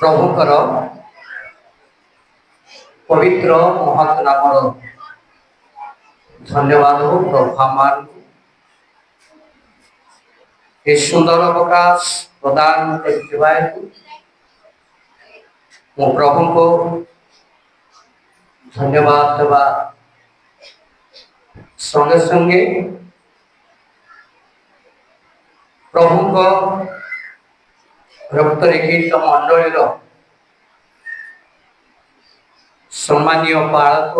प्रभुकर पवित्र महत् नाम धन्यवाद हो प्रभु ये सुंदर अवकाश प्रदान कर प्रभु को धन्यवाद देवा संगे संगे प्रभु को रक्त लिखित मंडल सम्मानीय पालक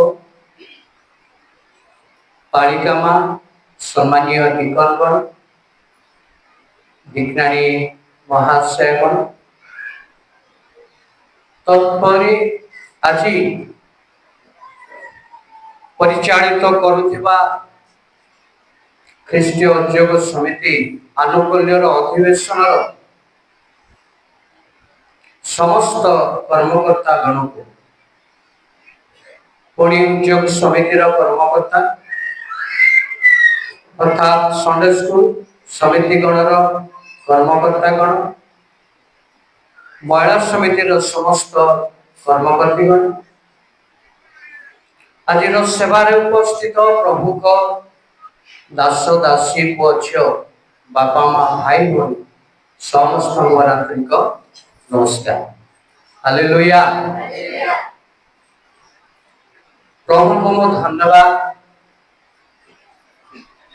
पालिका मां सम्मानीय निकलगण विज्ञानी महाशयगण तत्परे आज परिचालित करुवा ख्रीष्टीय उद्योग समिति आनुकूल्यर अधिवेशन समस्त कर्मकर्ता गण को पुणी उद्योग समितिर कर्मकर्ता अर्थात संडे स्कूल समिति गणर कर्मकर्ता गण महिला समितिर समस्त कर्मकर्ती गण आज सेवार उपस्थित प्रभु को दास दासी पुओ झील बापा माँ भाई बहन समस्त आंतरिक नमस्कार हालेलुया प्रभु को मो धन्यवाद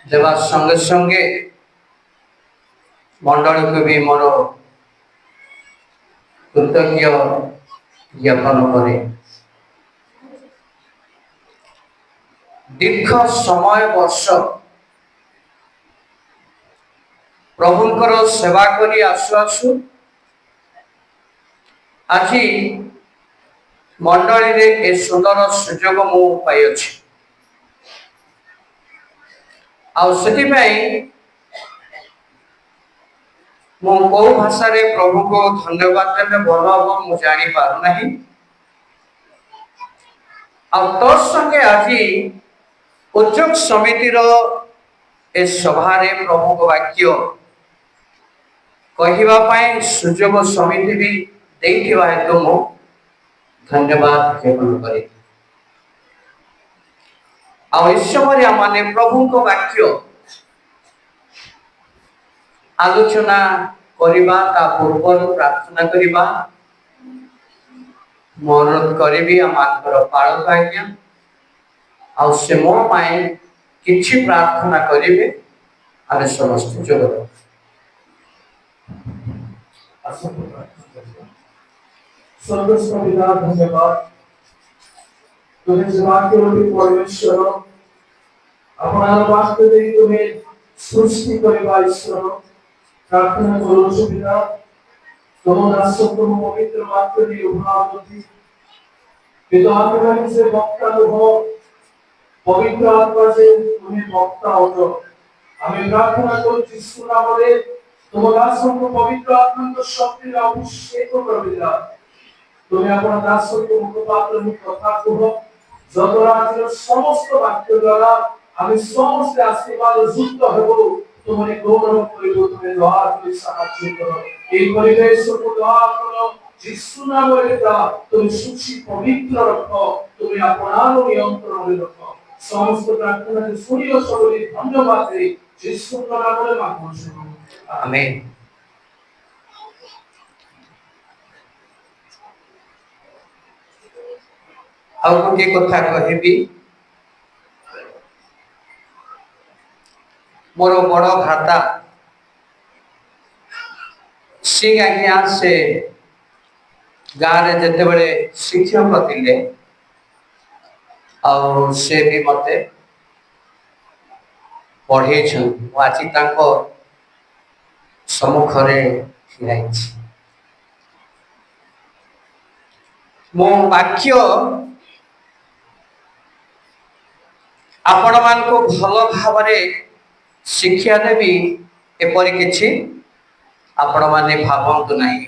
देवा संगे संगे मंडल को भी मोर कृतज्ञ ज्ञापन करे दीर्घ समय वर्ष प्रभुंकर सेवा करी आसु आसु आज मंडली रे ए सुंदर सुजोग मु पाई अछि आउति मो को भाषा रे प्रभु को धन्यवाद देले भल हम मु जानि पार नाही आ तो संगे आज उद्योग समितिर ए सभा रे प्रभु को वाक्य कहिबा पाए सुजोग समिति भी देथिबा हेतु मो धन्यवाद ज्ञापन करे आ ईश्वर माने प्रभु को वाक्य आलोचना करिबा ता पूर्व प्रार्थना करिबा अनुरोध करिबी आमाकर पालक आज्ञा आ से मो पाए किछि प्रार्थना करिबे आमे समस्त जोग सर्वस्व पिता धन्यवाद तुम्हें वाक्य रूपी परमेश्वर अपना वाक्य दे तुम्हें सृष्टि करबा ईश्वर प्रार्थना करो पिता तुम दास तुम पवित्र वाक्य दे उभार होती पिता आपके से वक्ता हो पवित्र आत्मा से तुम्हें वक्ता हो हमें प्रार्थना करो यीशु नाम में तुम दास को पवित्र आत्मा को शक्ति रे अभिषेक कर पिता तुम्हें अपना दास को मुखपात्र में कथा कहो जगराज्य समस्त वाक्य द्वारा हमें समस्त आशीर्वाद युक्त हेबो तुमने गौरव करिबो तुम्हें द्वार के साहाय्य करो एक परिवेश को द्वार करो यीशु नाम रे तुम सूची पवित्र रखो तुम्हें अपना नियंत्रण में रखो समस्त प्रार्थना के सुनियो सबरी धन्यवाद दे यीशु नाम रे मांगो आमीन आउ गोटे कथा कहबी मोर बड़ भ्राता सिंह आज्ञा से गाँव जिते बड़े शिक्षक थे से भी मते पढ़े आज सम्मुखरे ठिया मो वाक्य आपण मान को भल भाव शिक्षा देवी एपरी किछि आपण माने भावंतु नहीं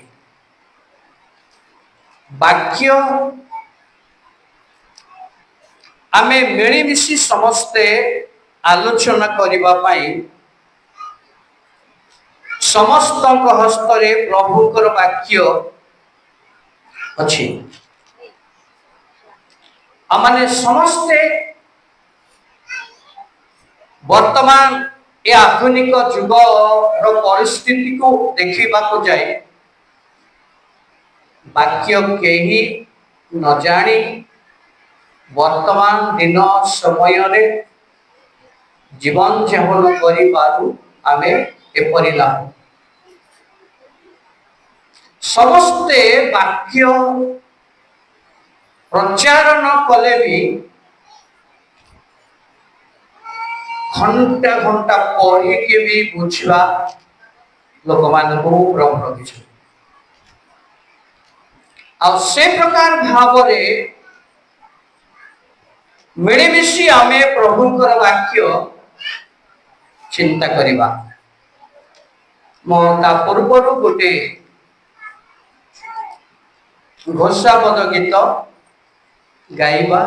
वाक्य आमे मिलीमिशी समस्ते आलोचना करिबा पाई समस्त हस्तरे प्रभुकर वाक्य ଅଛି। ଆମମାନେ ସମସ୍ତେ ବର୍ତ୍ତମାନ ଏ ଆଧୁନିକ ଯୁଗର ପରିସ୍ଥିତିକୁ ଦେଖିବାକୁ ଯାଇ ବାକ୍ୟ କେହି ନ ଜାଣି ବର୍ତ୍ତମାନ ଦିନ ସମୟରେ ଜୀବନ ଯାପନ କରିପାରୁ ଆମେ ଏପରି ଲାଭ। ସମସ୍ତେ ବାକ୍ୟ ପ୍ରଚାର ନ କଲେ ବି ଘଣ୍ଟା ଘଣ୍ଟା ପଢିକି ବି ବୁଝିବା ଲୋକମାନଙ୍କୁ ପ୍ରଭୁ ରଖିଛନ୍ତି। ଆଉ ସେ ପ୍ରକାର ଭାବରେ ମିଳିମିଶି ଆମେ ପ୍ରଭୁଙ୍କର ବାକ୍ୟ ଚିନ୍ତା କରିବା। ମୁଁ ତା ପୂର୍ବରୁ ଗୋଟେ ଘୋଷାପଦ ଗୀତ ଗାଇବା।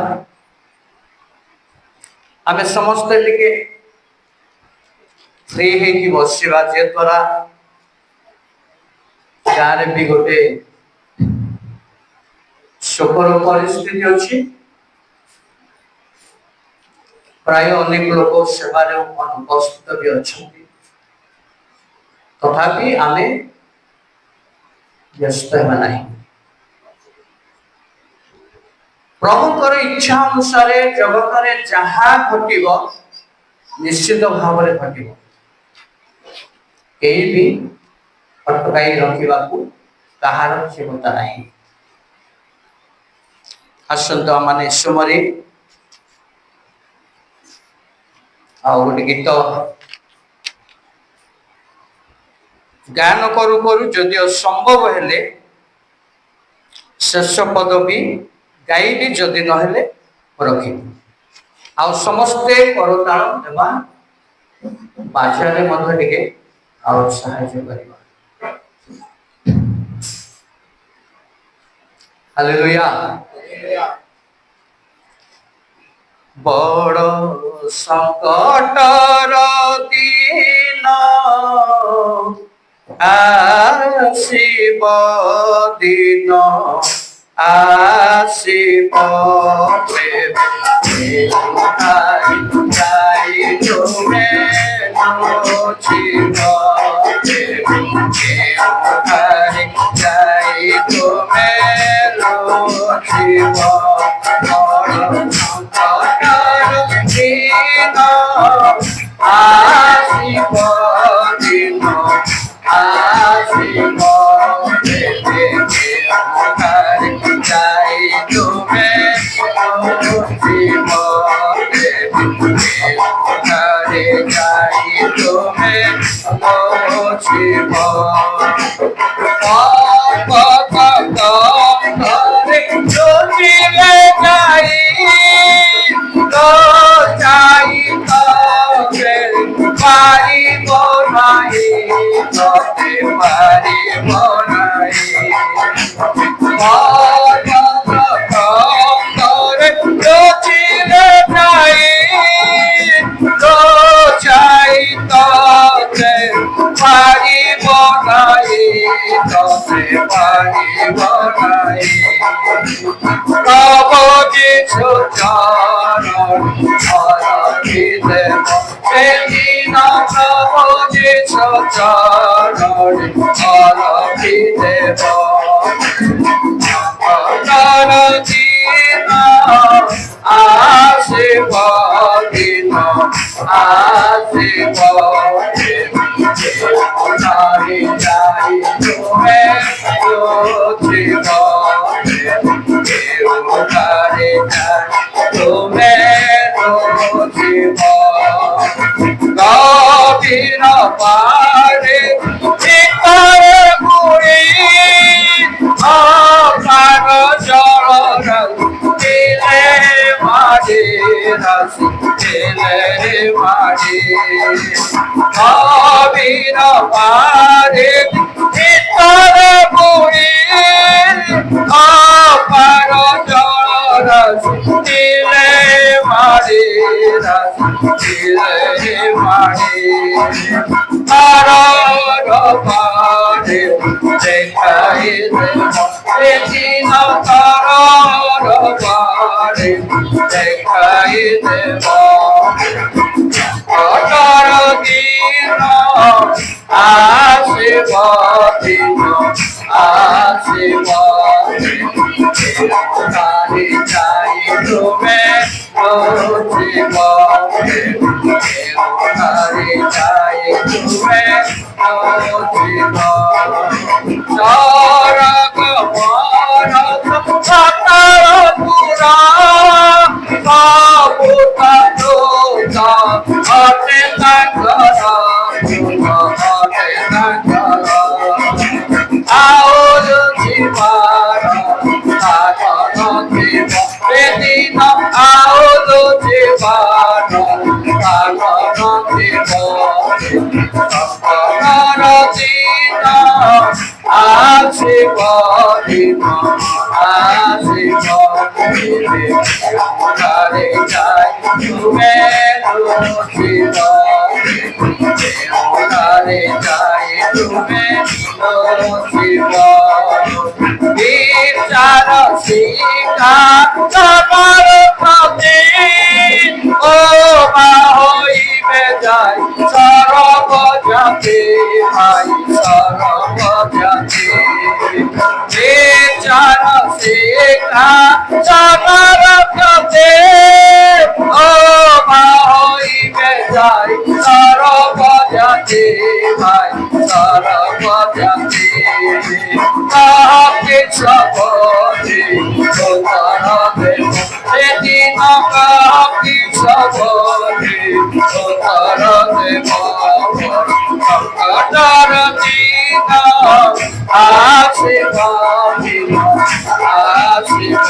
ଆମେ ସମସ୍ତେ ଟିକେ ଫ୍ରି ହେଇକି ବସିବା, ଯେ ଦ୍ୱାରା ଗାଁରେ ବି ଗୋଟେ ଶୋକର ପରିସ୍ଥିତି ଅଛି। ପ୍ରାୟ ଅନେକ ଲୋକ ସେବାରେ ଅନୁପସ୍ଥିତ ବି ଅଛନ୍ତି। ତଥାପି ଆମେ ବ୍ୟସ୍ତ ହେବା ନାହିଁ। ପ୍ରଭୁଙ୍କର ଇଚ୍ଛା ଅନୁସାରେ ଜଗତରେ ଯାହା ଘଟିବ ନିଶ୍ଚିତ ଭାବରେ ଘଟିବ। କେହି ବି ଅଟକାଇ ରଖିବାକୁ କାହାର କ୍ଷମତା ନାହିଁ। ଆସନ୍ତୁ ଆମମାନେ ସମୟରେ ଆଉ ଗୋଟେ ଗୀତ ଗାନ କରୁ କରୁ ଯଦିଓ ସମ୍ଭବ ହେଲେ ଶେଷ ପଦ ବି ଗାଇବି, ଯଦି ନହେଲେ ରଖିବି। ଆଉ ସମସ୍ତେ କରତାଳ ଦେବା, ବାଜାରେ ମଧ୍ୟ ଟିକେ ଆଉ ସାହାଯ୍ୟ କରିବା। ହାଲେଲୁୟା। ବଡ଼ ସଂକଟର ଦିନ ଆସିବ, ଦିନ ଆସିବ, ଯାଇ ତୁମେ ନଚିବ, ଯାଇ ତୁମେ ନଚିବ। ଦିନ ଆସିବ, ଦିନ ଆସିବ, ଯାଇ ତୁମେ ନଚିବ, ଯାଇ ତୁମେ ନଚିବ। ଲୁଚିଲେ ଯାଇ ପାରିବ ନାହିଁ, ତତେ ପାରିବ ନାହିଁ। ଲୁଚିଲେ ଯାଇ ତତେ ପାରିବ ନାହିଁ, ତତେ ପାରିବ ନାହିଁ। প্রভু যিশু চরণে দেব, সেদিন প্রভু যিশু চরণে দেব। দিন আসিব, দিন আসিব, যাই যাই তুমে নচিব, তুমে নচিব। গভীর পারে চিত্তরে পুরি, অপার জল দিলে মাঝে রাশি, দিলে মাঝে। গভীর পারে চিত্তরে পুরি, অপার জল দিলে মাঝে রাশি, দিলে মাঝে। পারে দেখাই দেব বারে দেখাই দেব অতর দিন আসিব দিন আসিব তারি চাই তুমি বুঝিব তারি চাই তুমি বুঝিব চরক মরক সতর পুরা বাবু তাতো হতে তাঙ্গর হতে তাঙ্গর আউর জীবন সাগর জীব সেদিন আউর জীবন সাগর জীব সাগর দিন আসিব দিন আসিব তারে যাই তুমি বুঝিব তারে যাই তুমি বুঝিব বিচার শিখা তোমার প্রতি ও মা হইবে যাই সরব জাতি ভাই সরব জাতি বিচার শিখা তোমার প্রতি ও মা হইবে যাই সরব জাতি ভাই সরব জাতি কাকে সবরে উত্তর দেব সেদিন কাকে সবরে উত্তর দেব সংকটর দিন আসিব দিন আসিব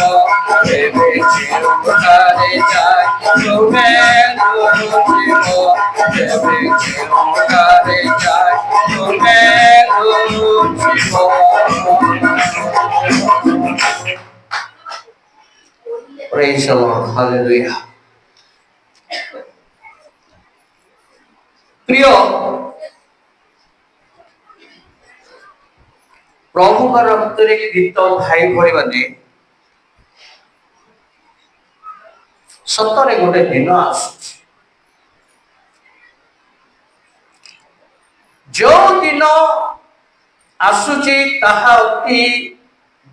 দেবে চিরকালে যাই তুমি বুঝিব দেবে চিরকালে যাই তুমি বুঝিব। Praise the Lord. Hallelujah. প্রিয় ପ୍ରଭୁଙ୍କ ରକ୍ତରେ ଗୀତ ଭାଇ ଭଳିମାନେ ସତରେ ଗୋଟେ ଦିନ ଆସୁଛି ଯୋଉ ଦିନ ଆସୁଛି ତାହା ଅତି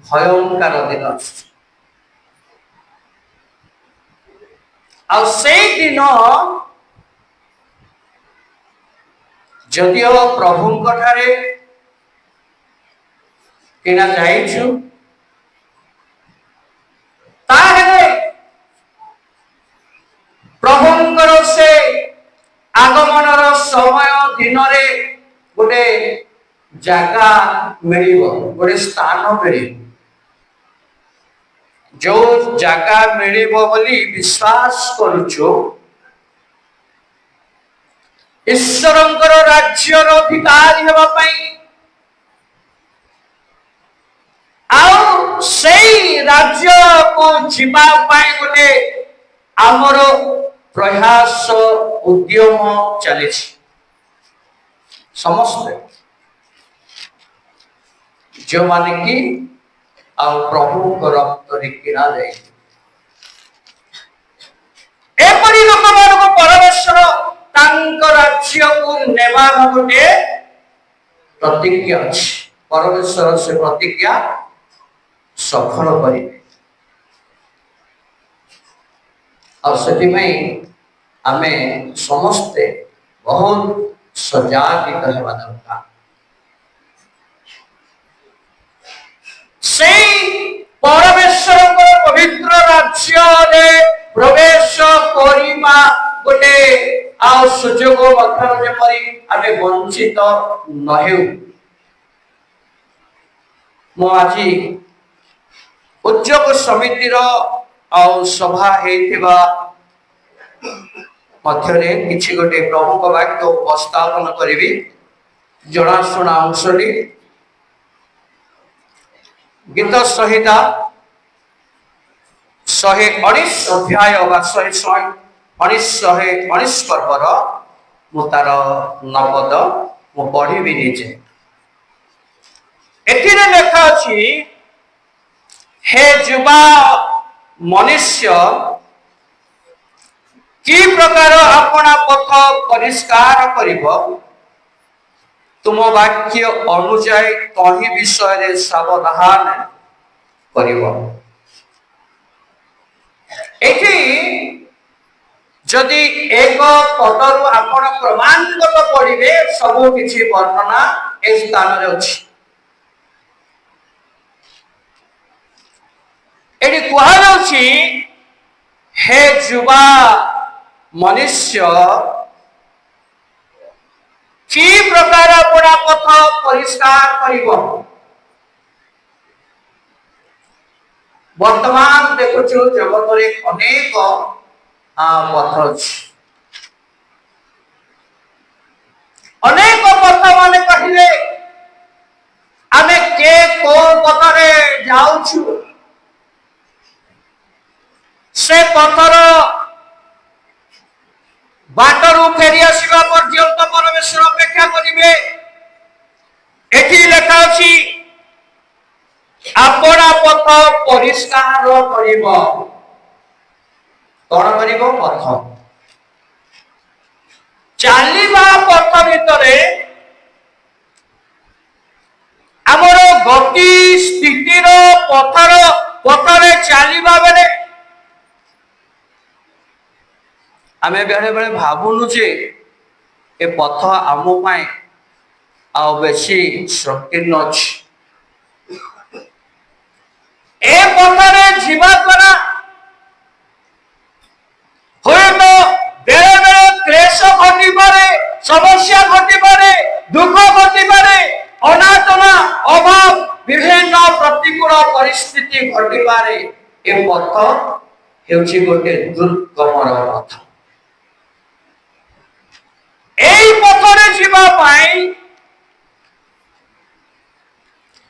ଭୟଙ୍କର ଦିନ ଆସୁଛି ଆଉ ସେଇ ଦିନ ଯଦିଓ ପ୍ରଭୁଙ୍କ ଠାରେ କିଣା ଯାଇଛୁ ତାହେଲେ ପ୍ରଭୁଙ୍କର ସେ ଆଗମନର ସମୟ ଦିନରେ ଗୋଟେ ଜାଗା ମିଳିବ ଗୋଟେ ସ୍ଥାନ ମିଳିବ ଯୋଉ ଜାଗା ମିଳିବ ବୋଲି ବିଶ୍ୱାସ କରୁଛୁ ଈଶ୍ୱରଙ୍କର ରାଜ୍ୟର ଅଧିକାରୀ ହେବା ପାଇଁ ଆଉ ସେଇ ରାଜ୍ୟକୁ ଯିବା ପାଇଁ ଗୋଟେ ଆମର ପ୍ରୟାସ ଉଦ୍ୟମ ଚାଲିଛି ସମସ୍ତେ ଯେଉଁମାନେ କି ଆଉ ପ୍ରଭୁଙ୍କ ରକ୍ତରେ କିଣା ଯାଇ ଏପରି ଲୋକମାନଙ୍କୁ ପରମେଶ୍ୱର ତାଙ୍କ ରାଜ୍ୟକୁ ନେବାର ଗୋଟେ ପ୍ରତିଜ୍ଞା ଅଛି ପରମେଶ୍ୱର ସେ ପ୍ରତିଜ୍ଞା ସଫଳ କରିବେ ଆଉ ସେଥିପାଇଁ ଆମେ ସମସ୍ତେ ବହୁତ ସଜାଗିତ ହେବା ଦରକାର ସେଇ ପରମେଶ୍ୱରଙ୍କ ପବିତ୍ର ରାଜ୍ୟରେ ପ୍ରବେଶ କରିବା ଗୋଟେ ଆଉ ସୁଯୋଗ ମଧ୍ୟ ଯେପରି ଆମେ ବଞ୍ଚିତ ନ ହେଉ ମୁଁ ଆଜି ଉଦ୍ୟୋଗ ସମିତିର ଆଉ ସଭା ହେଇଥିବା ମଧ୍ୟରେ କିଛି ଗୋଟେ ପ୍ରମୁଖ ବାକ୍ୟ ଉପସ୍ଥାପନ କରିବି ଜଣାଶୁଣା ଅଂଶଟି ଗୀତ ସଂହିତା 119 ଅଧ୍ୟାୟ ବା 119 ପର୍ବର ମୁଁ ତାର ନବଦ ମୁଁ ପଢିବି ନିଜେ ଅଛି हे ଯୁବା ମନୁଷ୍ୟ कि प्रकार अपना पथ परिष्कार करिब तुम वाक्य अनुଯାୟୀ तही विषय रे सावधान करिब। एठी जदि एक पदरु आपण क्रमांकत पढ़िबे सब किछि वर्णना ए स्थान रे अछि। एठी कुहा जाउछि हे युवा मनुष्य कि प्रकार अपना पथ परिष्कार करिब। वर्तमान देखुछु जगत रे अनेक पथ अछि, अनेक पथ माने कहिले आमे के को पथरे जाउछु से पथर बाटरू फेरी आसवा पर्यंत परमेश्वर अपेक्षा करिवे। एठी लेखा अछि अपना पथ परिष्कार करिब। कौन करिब? पथ चालिबा पथ भितरे हमर गति स्थितिर पथरे चालिबा बेले आमे बेले बेले भाबुनु जे ए पथ आम पाए आ बेसी संकीर्ण अछि। ए पथरे जीवा द्वारा होय तो बेले बेले क्लेश घटी पारे, समस्या घटी पारे, दुख घटी पारे, अनाटना अभाव विभिन्न प्रतिकूल परिस्थिति घटी पारे। ए पथ हेउछि गोटे दुर्गमर पथ। এই পথরে ଯିବା ପାଇଁ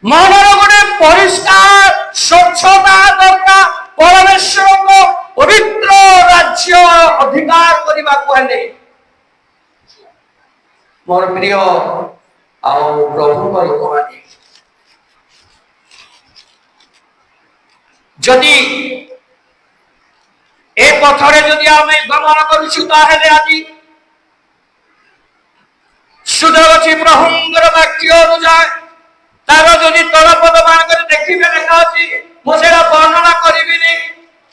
ମନର ଗୋଟେ ପରିଷ୍କାର ସ୍ୱଚ୍ଛତା ଦରକାର। ପରମେଶ୍ୱରଙ୍କ ପବିତ୍ର ରାଜ୍ୟ ଅଧିକାର କରିବାକୁ ହେଲେ ମୋର ପ୍ରିୟ ଆଉ ପ୍ରଭୁଙ୍କ ଲୋକମାନେ ଯଦି ଏ ପଥରେ ଯଦି ଆମେ ଗମନ କରୁଛୁ ତାହେଲେ ଆଜି सुदरछि प्रभुंकर वाक्य अनुसार तार जदि तलपद मानकर देखिबे लेखा अछि मो सेरा वर्णना करिबिनी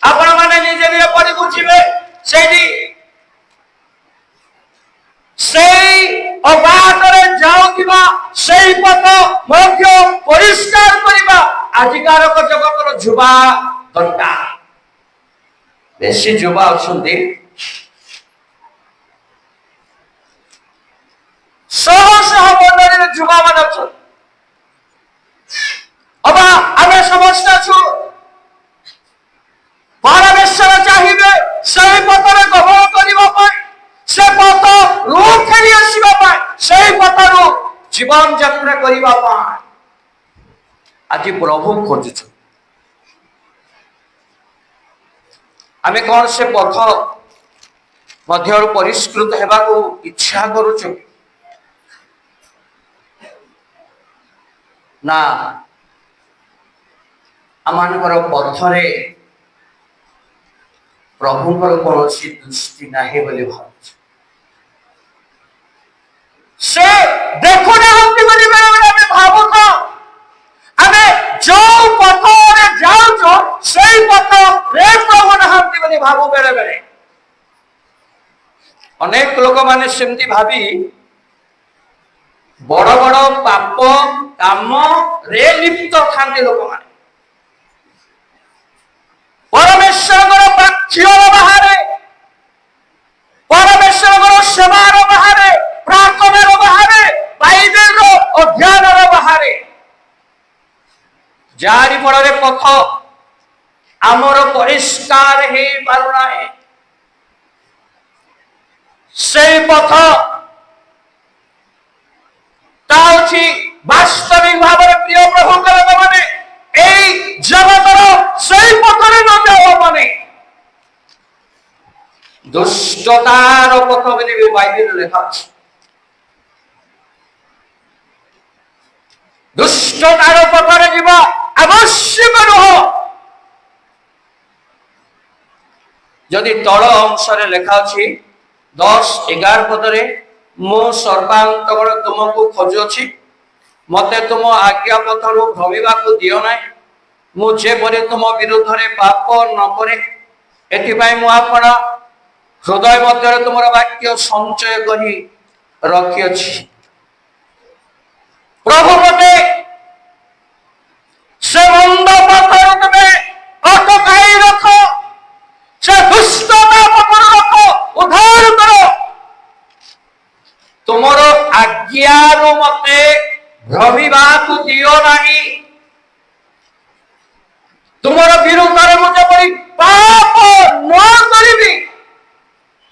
आपण माने निजे भी पढि बुझिबे। सेही सेही अबाटरे जाउथिबा सेही पथ मध्य परिष्कार करिबा आजिकार जगतर जुवा दरकार। बेसी जुवा अछंती सह सह मंडली जुवा मान अछन। अब आमे समस्त छु परमेश्वर चाहिए सही पथरे गमन करिबा पाए, से पथ रू फेरी आसीबा पाए, सही पथरु जीवन यात्रा करिबा पाए आज प्रभु खोजुछु। आमे कौन से पथ मध्यरु परिष्कृत हेबाकू इच्छा करूछु ना आमानकर पथरे प्रभुଙ୍କର कौनसी दृष्टि नाही बोली भावुछु। से देखो ना हमती बोली बेले बेले आमे भावुथ आमे जो पथरे जाउछो सेही पथ रे प्रभु ना हमती बोली भावु बेले बेले। अनेक लोक माने सेमती भाबी बड़ बड़ पाप काम रे लिप्त थांती लोक माने परमेश्वर वाक्य बाहरे, परमेश्वर सेवार बाहरे, प्रार्थनार बाहरे, बाइबल अध्ययन बाहरे जारी फल पथ आमर परिष्कार हे पारुना से पथ वास्तविक भाव प्रिय प्रभु मैंने जगतर सही पथरे न जाओ माने दुष्टतार पथ बोली बाइबल लेखा। ଦୁଷ୍ଟତାର ପଥରେ ଯିବା ଆବଶ୍ୟକ ନୁହଁ। ଯଦି ତଳ ଅଂଶରେ ଲେଖା ଅଛି 10-11 ପଦରେ, ମୁଁ ସର୍ବାନ୍ତକର ତୁମକୁ ଖୋଜୁଅଛି, ମତେ ତୁମ ଆଜ୍ଞା ପଥରୁ ଭ୍ରମିବାକୁ ଦିଅ ନାହିଁ, ମୁଁ ଯେପରି ତୁମ ବିରୁଦ୍ଧରେ ପାପ ନ କରେ, ଏଥିପାଇଁ ମୁଁ ଆପଣ ହୃଦୟ ମଧ୍ୟରେ ତୁମର ବାକ୍ୟ ସଞ୍ଚୟ କରି ରଖିଅଛି। ପ୍ରଭୁ ମତେ ସେ ମନ୍ଦ ପଥରୁ ତୁମେ ଅଟକାଇ ରଖ, ସେ ଦୁଷ୍ଟତା ପଥରୁ ରଖ, ଉଦ୍ଧାର କର। ତୁମର ଆଜ୍ଞାରୁ ମତେ ଭ୍ରମିବାକୁ ଦିଅ ନାହିଁ, ତୁମର ବିରୁଦ୍ଧରେ ମୁଁ ଯେପରି ପାପ ନ କରିବି,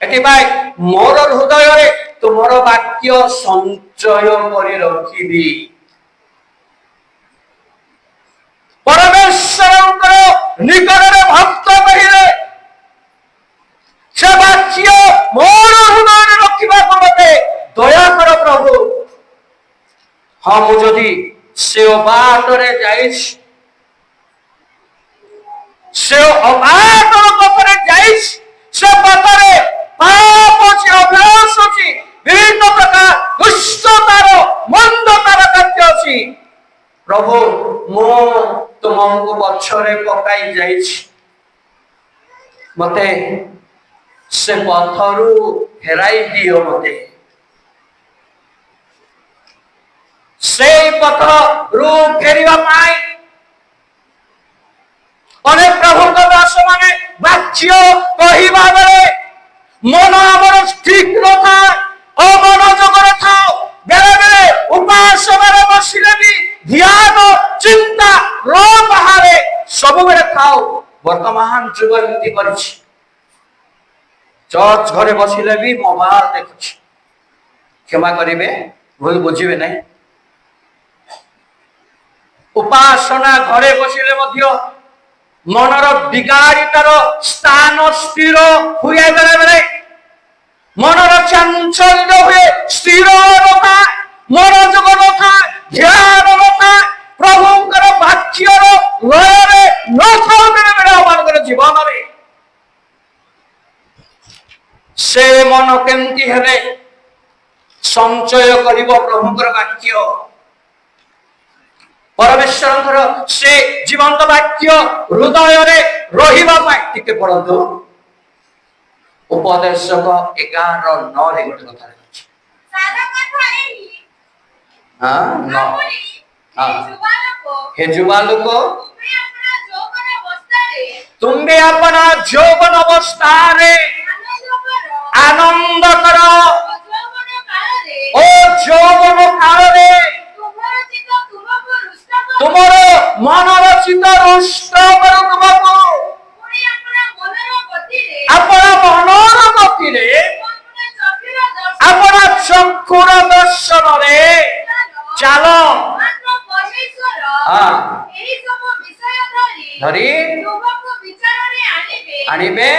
ଏଥିପାଇଁ ମୋର ହୃଦୟରେ ତୁମର ବାକ୍ୟ ସଞ୍ଚୟ କରି ରଖିବି। ପରମେଶ୍ୱରଙ୍କର ନିକଟରେ ଭକ୍ତ କହିଲେ, ସେ ବାକ୍ୟ ମୋର ହୃଦୟରେ ରଖିବାକୁ ମତେ ଦୟା କର ପ୍ରଭୁ। ହଁ, ମୁଁ ଯଦି ସେ ବାଟରେ ଯାଇଛି, ସେ ଅବାଟର ପଥରେ ଯାଇଛି, ସେ ପଥରେ ପାପ ଅଛି, ଅଭ୍ୟାସ ଅଛି, ବିଭିନ୍ନ ପ୍ରକାର ଦୁଷ୍ଟତାର ମନ୍ଦତାର କାର୍ଯ୍ୟ ଅଛି, ପ୍ରଭୁ ମୁଁ ତୁମକୁ ପଛରେ ପକାଇ ଯାଇଛି, ମତେ ସେ ପଥରୁ ଫେରାଇ ଦିଅ। ମତେ ସେଇ ପଥରୁ ଫେରିବା ପାଇଁ ଅନେକ ପ୍ରଭୁଙ୍କ ଦାସ ମାନେ ବାକ୍ୟ କହିବା ବେଳେ ମନ ଆମର ଠିକ ନଥାଏ, ଅମନୋଯୋଗରେ ଥାଉ, ବେଳେ ବେଳେ ଉପାସନାରେ ବସିଲେ ବି ଧ୍ୟାନ ଚିନ୍ତା ବାହାରେ ସବୁବେଳେ ଥାଉ। ବର୍ତ୍ତମାନ ଯୁଗ ଏମିତି କରିଛି, ଚର୍ଚ୍ଚ ଘରେ ବସିଲେ ବି ମୋବାଇଲ ଦେଖୁଛି। କ୍ଷମା କରିବେ, ଭୁଲ ବୁଝିବେ ନାହିଁ। ଉପାସନା ଘରେ ବସିଲେ ମଧ୍ୟ ମନର ବିଗାଡ଼ିତାର ସ୍ଥାନ ସ୍ଥିର ହୁଏ, ବେଳେ ବେଳେ ମନର ଚାଞ୍ଚଲ୍ୟ ହୁଏ, ସ୍ଥିର ନଥାଏ, ମନୋଯୋଗ ନଥାଏ, ଧ୍ୟାନ ନଥାଏ, ପ୍ରଭୁଙ୍କର ବାକ୍ୟର ଲୟରେ ନଥାଉ ବେଳେ ବେଳେ ଆମମାନଙ୍କର ଜୀବନରେ। ସେ ମନ କେମିତି ହେଲେ ସଞ୍ଚୟ କରିବ ପ୍ରଭୁଙ୍କର ବାକ୍ୟ? ପରମେଶ୍ୱରଙ୍କର ସେ ଜୀବନ୍ତ ବାକ୍ୟ ହୃଦୟରେ ରହିବା ପାଇଁ ଟିକେ ପଢନ୍ତୁ। ଉପଦେଶକ 11:9 ଗୋଟେ କଥା ଅଛି। हे जुवा लोक, तुम्हें अपना यौवन अवस्थारे आनंद करो, ओ यौवन कालरे तुमर मनर चित्त रुष्ट करो, तुमको अपना मनर गतिरे अपना चक्षुर दर्शन रे चलो। आनिबे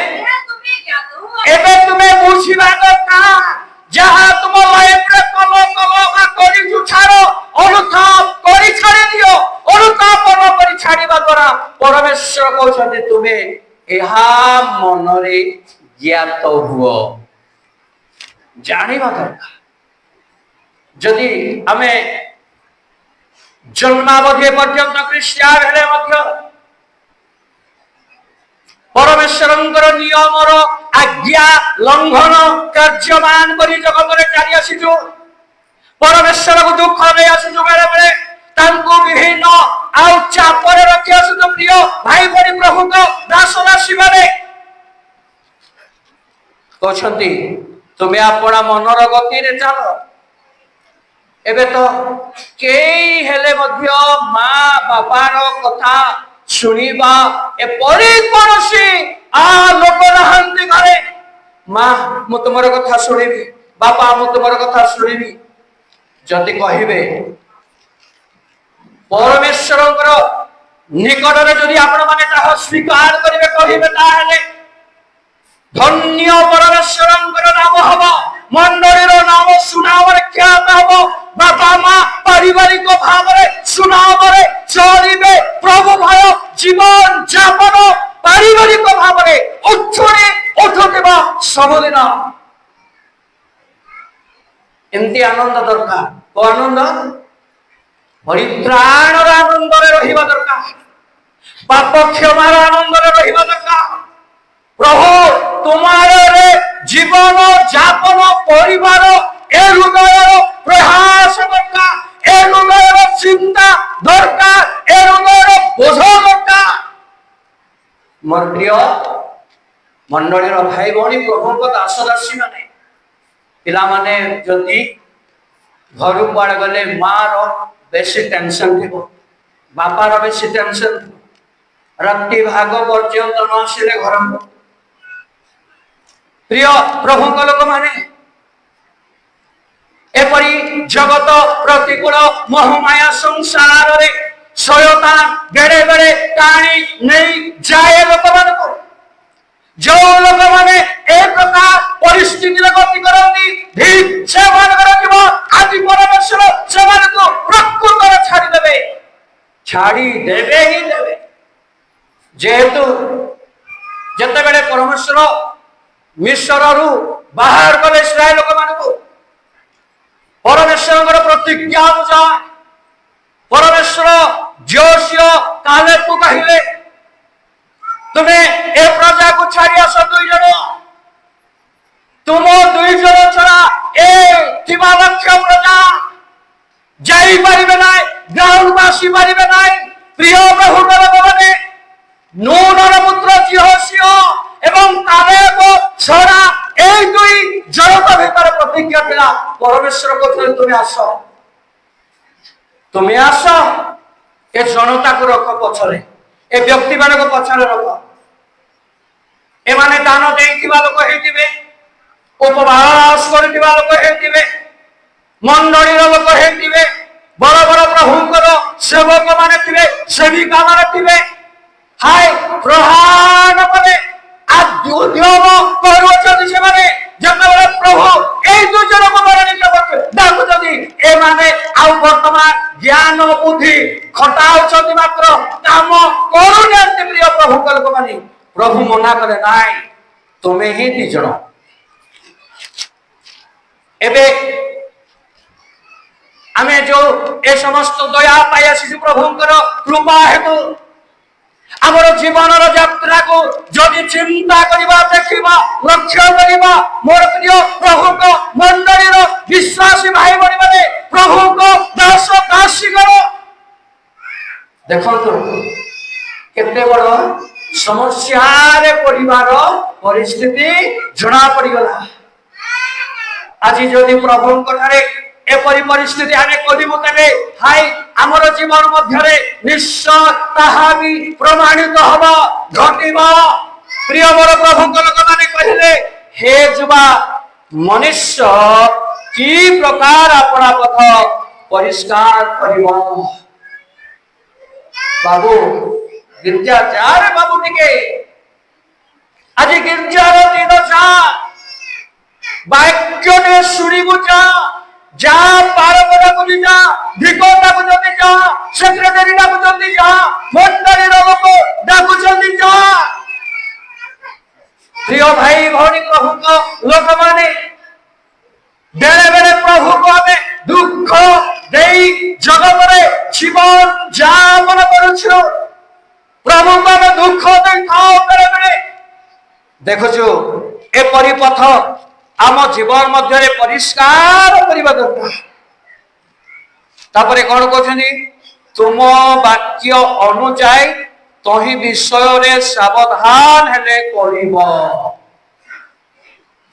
एबे तुम्हें बुझिबा दरकार, जहा तुम लाइफ रे कल बा करी छाड़ो, अनुताप करी छाड़ी दियो। अनुतापन करी छाड़ीबा द्वारा परमेश्वर कहउछन्ते तुम्हें एहा मनरे ज्ञात हुओ, जानिबा दरकार। जदि आमे जन्मावधि पर्यंत ख्रीष्टियान हेले मध्य परमेश्वरंकर नियमर आज्ञा लंघन कार्यमान करी जगत रे चली आसीजु, परमेश्वर को दुख दे आसीजु, बेले बेले तांको विभिन्न आउ चापरे रखि आसीजु। प्रिय भाई बड़ी प्रभु को दास दासी माने कहछन्ती तुमे अपना मनर गति रे चलो। एबे तो केई हेले मध्य मां बापार कथा शुणिबा एपरी कोनसी लोक नहांती घरे। मां मु तुमर कथा शुणिबी, बापा मु तुमर कथा शुणिबी जदि कहिबे, परमेश्वरंकर निकटरे जदि आपण माने ताहा स्वीकार करिवे कहिबे, ताहेले धन्य परमेश्वरंकर नाम हबो, मंडलीर नाम सुनामरे ख्यात हबो, ବାପା ମା ପାରିବାରିକ ଭାବରେ ସୁନାମରେ ଚଳିବେ। ପ୍ରଭୁ ଭୟ ଜୀବନ ଯାପନ ପାରିବାରିକ ଭାବରେ ଉଛୁଳି ଉଠୁଥିବା ସବୁଦିନ। ଏମିତି ଆନନ୍ଦ ଦରକାର। କୋଉ ଆନନ୍ଦ? ପରିତ୍ରାଣର ଆନନ୍ଦରେ ରହିବା ଦରକାର। ପାପ କ୍ଷମାର ଆନନ୍ଦରେ ରହିବା ଦରକାର। ପ୍ରଭୁ ତୁମାରେ ଜୀବନ ଯାପନ ପରିବାର ଏ ହୃଦୟର ପ୍ରୟାସ ଦରକାର, ଏ ହୃଦୟର ଚିନ୍ତା ଦରକାର, ଏ ହୃଦୟର ବୋଝ ଦରକାର। ମୋର ପ୍ରିୟ ମଣ୍ଡଳୀର ଭାଇ ଭଉଣୀ, ପ୍ରଭୁଙ୍କ ଦାସ ଦାସୀ ମାନେ, ପିଲାମାନେ ଯଦି ଘରୁ କୁଆଡେ ଗଲେ ମାର ବେଶୀ ଟେନସନ ଥିବ, ବାପାର ବେଶୀ ଟେନସନ ଥିବ, ରାତି ଭାଗ ପର୍ଯ୍ୟନ୍ତ ନ ଆସିଲେ ଘରକୁ। ପ୍ରିୟ ପ୍ରଭୁଙ୍କ ଲୋକମାନେ, ଏପରି ଜଗତ ପ୍ରତିକୂଳ ମୋହମାୟା ସଂସାରରେ ସୟତାନ ବେଡେ ବେଡେ ଟାଣି ନେଇ ଯାଏ ଲୋକମାନଙ୍କୁ। ଯୋଉ ଲୋକମାନେ ଏ ପ୍ରକାର ପରିସ୍ଥିତିରେ ଗତି କରନ୍ତି, ସେମାନଙ୍କର ଜୀବନ ଆଜି ପରମେଶ୍ୱର ସେମାନଙ୍କୁ ପ୍ରକୃତରେ ଛାଡ଼ିଦେବେ, ଛାଡ଼ିଦେବେ ହିଁ ଦେବେ। ଯେହେତୁ ଯେତେବେଳେ ପରମେଶ୍ୱର ମିଶ୍ରରୁ ବାହାର କଲେ ଇସ୍ରାଏଲ ଲୋକମାନଙ୍କୁ, ପରମେଶ୍ୱରଙ୍କର ପ୍ରତିଜ୍ଞା ଅନୁଯାୟୀ ପରମେଶ୍ୱର ଯୋଶିଆ କାଲେବକୁ କହିଲେ, ତୁମେ ଏ ପ୍ରଜାକୁ ଛାଡ଼ି ଆସ 2 ଜଣ। ତୁମ 2 ଜଣ ଛଡା ଏ ଥିବା ଲକ୍ଷ ପ୍ରଜା ଯାଇପାରିବେ ନାହିଁ, ଗ୍ରାଉଣ୍ଡକୁ ଆସିପାରିବେ ନାହିଁ। ପ୍ରିୟ ପ୍ରଭୁଙ୍କ ଲୋକମାନେ, ନୂନର ପୁତ୍ର ଯୋଶିଆ ଏବଂ କାଲେବ ଛଡା এই 2 ଜଣଙ୍କ ଭିତରେ ପ୍ରତିଜ୍ଞା ଥିଲା। ପରମେଶ୍ୱର କହୁଥିଲେ, ତୁମେ ଆସ, ତୁମେ ଆସ, ଏ ଜନତାକୁ ରଖ ପଛରେ, ଏ ବ୍ୟକ୍ତି ମାନଙ୍କୁ ପଛରେ ରଖ। ଏମାନେ ଦାନ ଦେଇଥିବା ଲୋକ ହେଇଥିବେ, ଉପବାସ କରିଥିବା ଲୋକ ହେଇଥିବେ, ମଣ୍ଡଳୀର ଲୋକ ହେଇଥିବେ, ବଡ ବଡ ପ୍ରଭୁଙ୍କର ସେବକ ମାନେ ଥିବେ, ସେବିକା ମାନେ ଥିବେ। ହାय ପ୍ରହାନ କଲେ ଉଦ୍ୟମ କରୁଅଛନ୍ତି ସେମାନେ। ଯେତେବେଳେ ପ୍ରଭୁ এই 2 ଜଣକୁ ମନୋନୀତ ଡାକୁଛନ୍ତି, ଏମାନେ ଆଉ ବର୍ତ୍ତମାନ ଜ୍ଞାନ ବୁଦ୍ଧି ଖଟାଉଛନ୍ତି, ମାତ୍ର କାମ କରୁନାହାନ୍ତି। ପ୍ରିୟ ପ୍ରଭୁଙ୍କ ଲୋକମାନେ, ପ୍ରଭୁ ମନା କଲେ, ନାଇଁ, ତୁମେ ହିଁ 2 ଜଣ। ଏବେ ଆମେ ଯୋଉ ଏ ସମସ୍ତ ଦୟା ପାଇ ଆସିଛୁ ପ୍ରଭୁଙ୍କର କୃପା ହେତୁ, ଆମର ଜୀବନର ଯାତ୍ରାକୁ ଯଦି ଚିନ୍ତା କରିବା, ଦେଖିବା, ଲକ୍ଷ୍ୟ କରିବା, ମୋର ପ୍ରିୟ ପ୍ରଭୁଙ୍କ ମଣ୍ଡଳୀର ବିଶ୍ୱାସୀ ଭାଇ ଭଉଣୀ ମାନେ, ପ୍ରଭୁଙ୍କ ଦାସ ଦାସୀଗଣ, ଦେଖନ୍ତୁ କେତେ ବଡ ସମସ୍ୟାରେ ପଡିବାର ପରିସ୍ଥିତି ଜଣା ପଡିଗଲା। ଆଜି ଯଦି ପ୍ରଭୁଙ୍କ ଠାରେ ଏପରି ପରିସ୍ଥିତି ଆମେ କରିବୁ, ତେବେ ହାଇ ଆମର ଜୀବନ ମଧ୍ୟରେ ନିଶ୍ଚୟ ତାହା ବି ପ୍ରମାଣିତ ହବ, ଘଟିବ। ପ୍ରିୟ ମୋର ପ୍ରଭୁଙ୍କ ଲୋକମାନେ କହିଲେ, ହେ ଯୁବା ମନୁଷ୍ୟ, କି ପ୍ରକାର ଆପଣା ପଥ ପରିଷ୍କାର କରିବ। ବାବୁ ଗିର୍ଜା ଯା ରେ ବାବୁ, ଟିକେ ଆଜି ଗିର୍ଜାର ଦିନ ଯା, ବାକ୍ୟଟେ ଶୁଣିବୁ ଯା, ପାରବରାକୁ ଯା, ଭିକଟାକୁ ଯଦି ଯା, ସେକ୍ରେଟାରୀ ଡାକୁଛନ୍ତି ଯା, ମଣ୍ଡଳୀର ଲୋକ ଡାକୁଛନ୍ତି ଯା। ପ୍ରିୟ ଭାଇ ଭଉଣୀ, ପ୍ରଭୁଙ୍କ ଲୋକମାନେ, ବେଳେ ବେଳେ ପ୍ରଭୁକୁ ଆମେ ଦୁଃଖ ଦେଇ ଜଗତରେ ଜୀବନ ଯାପନ କରୁଛୁ। ପ୍ରଭୁଙ୍କୁ ଆମେ ଦୁଃଖ ଦେଇଥାଉ ବେଳେ ବେଳେ। ଦେଖୁଛୁ ଏପରି ପଥ ଆମ ଜୀବନ ମଧ୍ୟରେ ପରିଷ୍କାର କରିବା ଦରକାର। ତାପରେ କଣ କହୁଛନ୍ତି? ତୁମ ବାକ୍ୟ ଅନୁଯାୟୀ ତହିଁ ବିଷୟରେ ସାବଧାନ ହେଲେ କରିବ।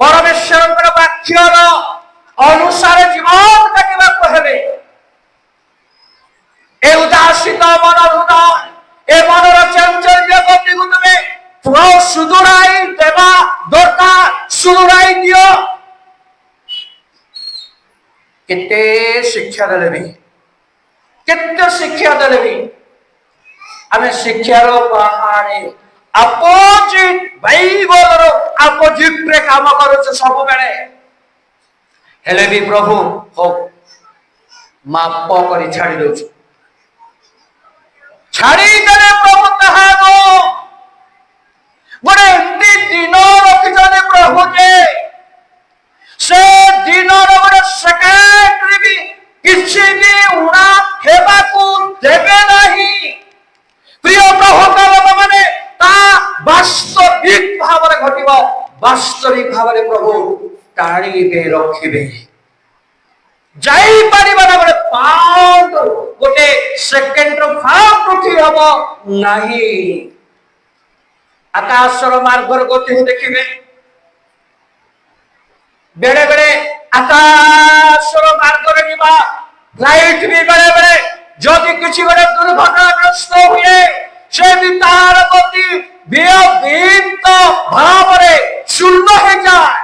ପରମେଶ୍ୱରଙ୍କର ବାକ୍ୟର ଅନୁସାରେ ଜୀବନ କାଟିବାକୁ ହେଲେ ଏ ଉଦାସୀନ ମନ ହୃଦୟ, ଏ ମନର ଚଞ୍ଚଲ୍ୟ ଗତିକୁ ତୁମେ ସୁଦୂରାଇ ଦେବା ଦରକାର। ସୁଦୂରାଇ ଦିଅ। କେତେ ଶିକ୍ଷା ଦେଲେ ବି, କେତେ ଶିକ୍ଷା ଦେଲେ ବି ଆମେ ଶିକ୍ଷାର ବାହାରେ ଅପୋଜିଟ, ବାଇବଲର ଅପୋଜିଟରେ କାମ କରୁଛୁ ସବୁବେଳେ। ହେଲେ ବି ପ୍ରଭୁ ହଉ ମାପ କରି ଛାଡ଼ି ଦଉଛୁ। ଛାଡ଼ିଦେଲେ ପ୍ରଭୁ ତାହାକୁ ଗୋଟେ ଏମିତି ଦିନ ରଖିଛନ୍ତି ପ୍ରଭୁ ଯେ ସେ ଦିନର ଗୋଟେ ସେକେଣ୍ଡରେ ବି କିଛି ବି ଉଣା ହେବାକୁ ଦେବେ ନାହିଁ। ପ୍ରିୟ ପ୍ରଭୁଙ୍କ ଲୋକମାନେ, ତା ବାସ୍ତବିକ ଭାବରେ ଘଟିବ। ବାସ୍ତବିକ ଭାବରେ ପ୍ରଭୁ ଟାଣିବେ, ରଖିବେ। ଯାଇପାରିବ ନା ଗୋଟେ ପାଉଣ୍ଡ, ଗୋଟେ ସେକେଣ୍ଡର ପାଉଣ୍ଡ ଉଠି ହବ ନାହିଁ। ଆକାଶର ମାର୍ଗର ଗତିକୁ ଦେଖିବେ। ବେଳେ ବେଳେ ଆକାଶର ମାର୍ଗରେ ଯିବା ଫ୍ଲାଇଟ ବି ବେଳେ ବେଳେ ଯଦି କିଛି ଗୋଟେ ଦୁର୍ଘଟଣାଗ୍ରସ୍ତ ହୁଏ, ସେ ବି ତାର ଗତି ବିଳମ୍ବିତ ଭାବରେ ଶୂନ୍ୟ ହେଇଯାଏ,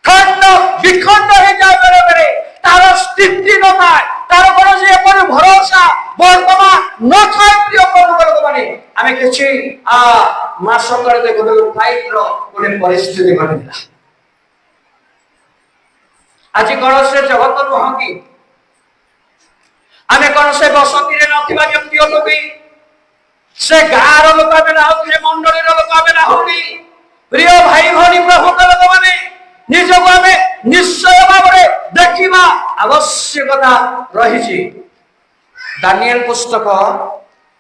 ଖଣ୍ଡ ବିଖଣ୍ଡ ହେଇଯାଏ। ବେଳେ ବେଳେ ତାର ସ୍ଥିତି ନଥାଏ, ତାର କୌଣସି ଏପରି ଭରସା ବର୍ତ୍ତମାନ ନଥାଏ। ପ୍ରିୟ ପ୍ରଭୁଙ୍କ ଲୋକମାନେ, ଆମେ କିଛି ମାସ ତଳେ ଦେଖୁଥିଲୁ ଫ୍ଲାଇଟର ଗୋଟେ ପରିସ୍ଥିତି ଘଟିଥିଲା। ଆଜି କଣ ସେ ଜଗତ ନୁହଁ କି? ଆମେ କଣ ସେ ବସତିରେ ନଥିବା ବ୍ୟକ୍ତି ଅଛୁ କି? ସେ ଗାଁର ଲୋକ ଆମେ ନାହୁଁ, ସେ ମଣ୍ଡଳୀର ଲୋକ ଆମେ ନାହୁଁ କି? ପ୍ରିୟ ଭାଇ ଭଉଣୀ, ପ୍ରଭୁଙ୍କ ଲୋକମାନେ, ନିଜକୁ ଆମେ ନିଶ୍ଚୟ ଭାବରେ ଦେଖିବା ଆବଶ୍ୟକତା ରହିଛି। ଦାନିଏଲ ପୁସ୍ତକ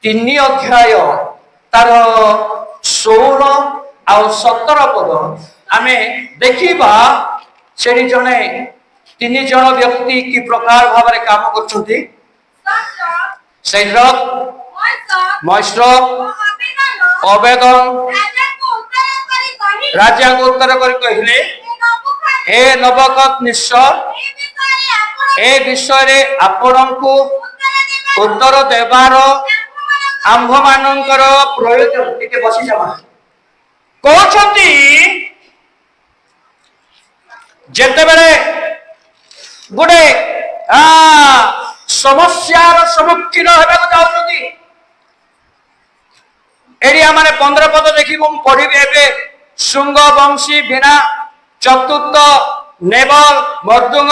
3 ଅଧ୍ୟାୟ ତାର 16 ଆଉ 17 ପଦ ଆମେ ଦେଖିବା। ସେଠି 3 ଜଣ ବ୍ୟକ୍ତି କି ପ୍ରକାର ଭାବରେ କାମ କରୁଛନ୍ତି। ସେଇର ମୈଶ୍ରକ ଅବେଦନ ରାଜାଙ୍କୁ ଉତ୍ତର କରି କହିଲେ, ହେ ନବୁକଦ୍ନେସର, ଏ ବିଷୟରେ ଆପଣଙ୍କୁ ଉତ୍ତର ଦେବାର ଆମ୍ଭମାନଙ୍କର ପ୍ରୟୋଜନ। ଟିକେ ବସିଯାଅ। କହୁଛନ୍ତି ଯେତେବେଳେ ଗୋଟେ ସମସ୍ୟାର ସମ୍ମୁଖୀନ ହେବାକୁ ଯାଉଛନ୍ତି, ଏଠି ଆମେ 15 ପଦ ଦେଖିବୁ, ମୁଁ ପଢିବି ଏବେ। ଶୃଙ୍ଗ, ବଂଶୀ, ବୀଣା, ଚତୁର୍ଥ, ନେବଲ, ମୃଦଙ୍ଗ